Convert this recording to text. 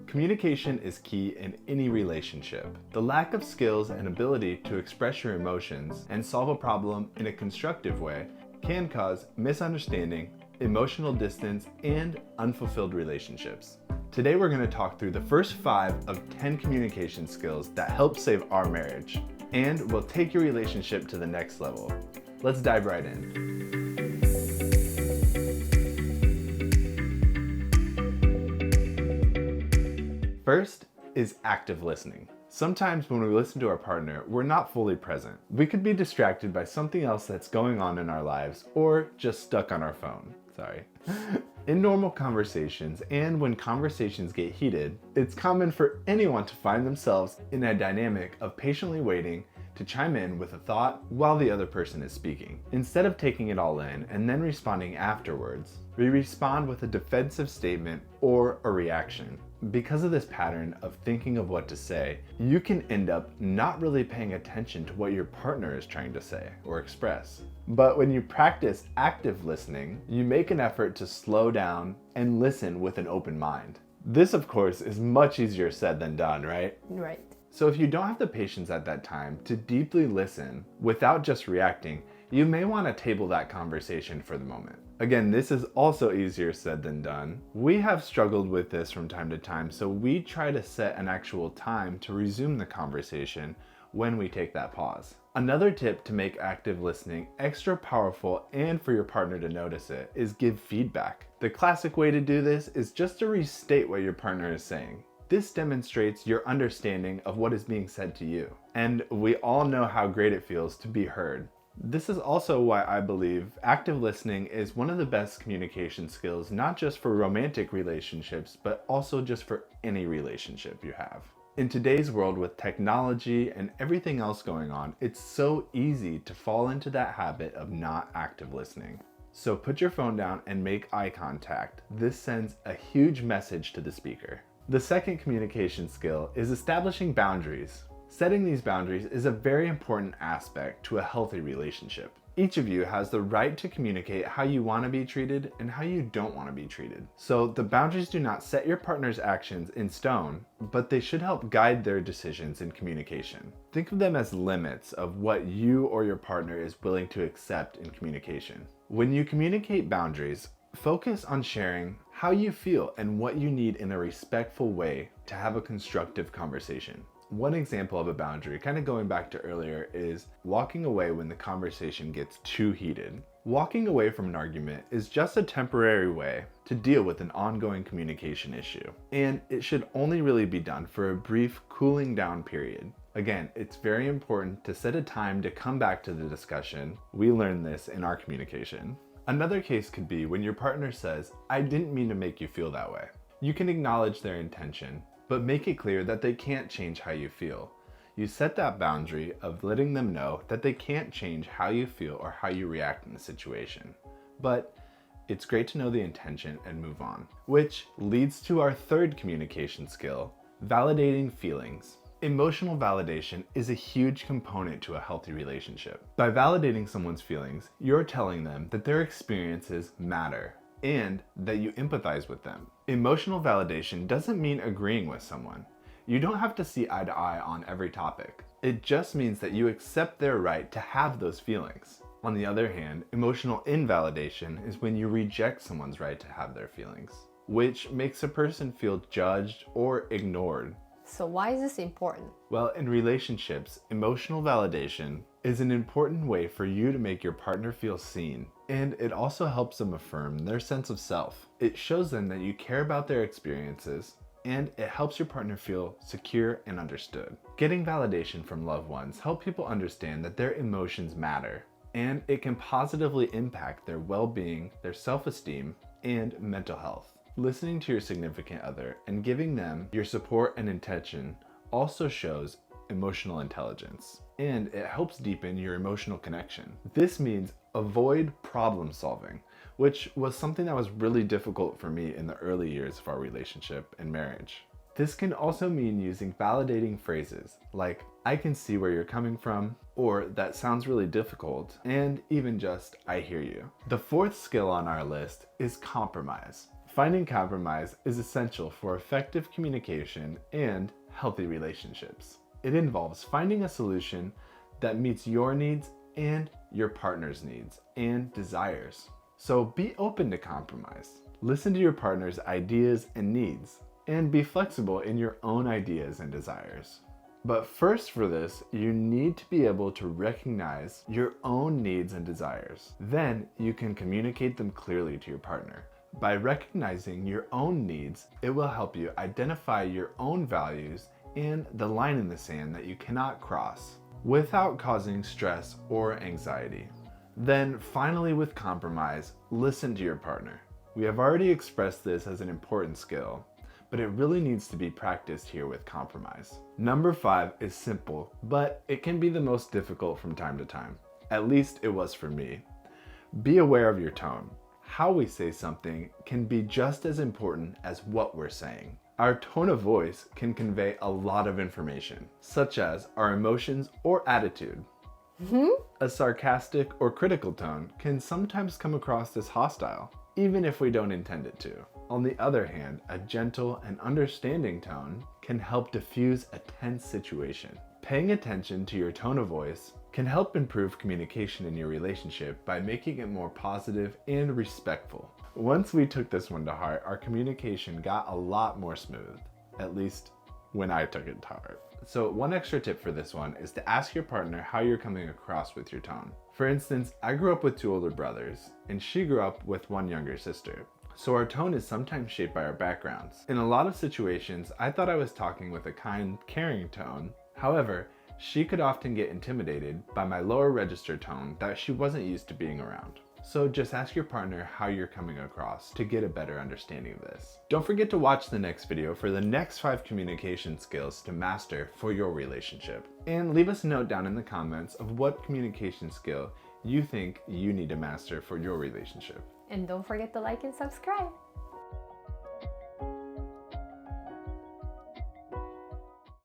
Communication is key in any relationship. The lack of skills and ability to express your emotions and solve a problem in a constructive way can cause misunderstanding, emotional distance, and unfulfilled relationships. Today we're going to talk through the first 5 of 10 communication skills that help save our marriage and will take your relationship to the next level. Let's dive right in. First is active listening. Sometimes when we listen to our partner, we're not fully present. We could be distracted by something else that's going on in our lives or just stuck on our phone. Sorry. In normal conversations and when conversations get heated, it's common for anyone to find themselves in a dynamic of patiently waiting to chime in with a thought while the other person is speaking. Instead of taking it all in and then responding afterwards, we respond with a defensive statement or a reaction. Because of this pattern of thinking of what to say, you can end up not really paying attention to what your partner is trying to say or express. But when you practice active listening, you make an effort to slow down and listen with an open mind. This, of course, is much easier said than done, right? Right. So if you don't have the patience at that time to deeply listen without just reacting, you may want to table that conversation for the moment. Again, this is also easier said than done. We have struggled with this from time to time, so we try to set an actual time to resume the conversation when we take that pause. Another tip to make active listening extra powerful and for your partner to notice it is give feedback. The classic way to do this is just to restate what your partner is saying. This demonstrates your understanding of what is being said to you. And we all know how great it feels to be heard. This is also why I believe active listening is one of the best communication skills, not just for romantic relationships, but also just for any relationship you have. In today's world with technology and everything else going on, it's so easy to fall into that habit of not active listening. So put your phone down and make eye contact. This sends a huge message to the speaker. The second communication skill is establishing boundaries. Setting these boundaries is a very important aspect to a healthy relationship. Each of you has the right to communicate how you want to be treated and how you don't want to be treated. So the boundaries do not set your partner's actions in stone, but they should help guide their decisions in communication. Think of them as limits of what you or your partner is willing to accept in communication. When you communicate boundaries, focus on sharing how you feel and what you need in a respectful way to have a constructive conversation. One example of a boundary, kind of going back to earlier, is walking away when the conversation gets too heated. Walking away from an argument is just a temporary way to deal with an ongoing communication issue, and it should only really be done for a brief cooling down period. Again, it's very important to set a time to come back to the discussion. We learned this in our communication. Another case could be when your partner says, "I didn't mean to make you feel that way." You can acknowledge their intention, but make it clear that they can't change how you feel. You set that boundary of letting them know that they can't change how you feel or how you react in the situation. But it's great to know the intention and move on. Which leads to our third communication skill, validating feelings. Emotional validation is a huge component to a healthy relationship. By validating someone's feelings, you're telling them that their experiences matter and that you empathize with them. Emotional validation doesn't mean agreeing with someone. You don't have to see eye to eye on every topic. It just means that you accept their right to have those feelings. On the other hand, emotional invalidation is when you reject someone's right to have their feelings, which makes a person feel judged or ignored. So why is this important? Well, in relationships, emotional validation is an important way for you to make your partner feel seen, and it also helps them affirm their sense of self. It shows them that you care about their experiences, and it helps your partner feel secure and understood. Getting validation from loved ones help people understand that their emotions matter, and it can positively impact their well-being, their self-esteem, and mental health. Listening to your significant other and giving them your support and attention also shows emotional intelligence, and it helps deepen your emotional connection. This means avoid problem solving, which was something that was really difficult for me in the early years of our relationship and marriage. This can also mean using validating phrases like, "I can see where you're coming from," or "that sounds really difficult," and even just, "I hear you." The fourth skill on our list is compromise. Finding compromise is essential for effective communication and healthy relationships. It involves finding a solution that meets your needs and your partner's needs and desires. So be open to compromise. Listen to your partner's ideas and needs, and be flexible in your own ideas and desires. But first for this, you need to be able to recognize your own needs and desires. Then you can communicate them clearly to your partner. By recognizing your own needs, it will help you identify your own values and the line in the sand that you cannot cross without causing stress or anxiety. Then finally, with compromise, listen to your partner. We have already expressed this as an important skill, but it really needs to be practiced here with compromise. Number 5 is simple, but it can be the most difficult from time to time. At least it was for me. Be aware of your tone. How we say something can be just as important as what we're saying. Our tone of voice can convey a lot of information, such as our emotions or attitude. A sarcastic or critical tone can sometimes come across as hostile, even if we don't intend it to. On the other hand, a gentle and understanding tone can help diffuse a tense situation. Paying attention to your tone of voice can help improve communication in your relationship by making it more positive and respectful. Once we took this one to heart, our communication got a lot more smooth, at least when I took it to heart. So one extra tip for this one is to ask your partner how you're coming across with your tone. For instance, I grew up with 2 older brothers, and she grew up with 1 younger sister. So our tone is sometimes shaped by our backgrounds. In a lot of situations, I thought I was talking with a kind, caring tone. However, she could often get intimidated by my lower register tone that she wasn't used to being around. So just ask your partner how you're coming across to get a better understanding of this. Don't forget to watch the next video for the next 5 communication skills to master for your relationship. And leave us a note down in the comments of what communication skill you think you need to master for your relationship. And don't forget to like and subscribe.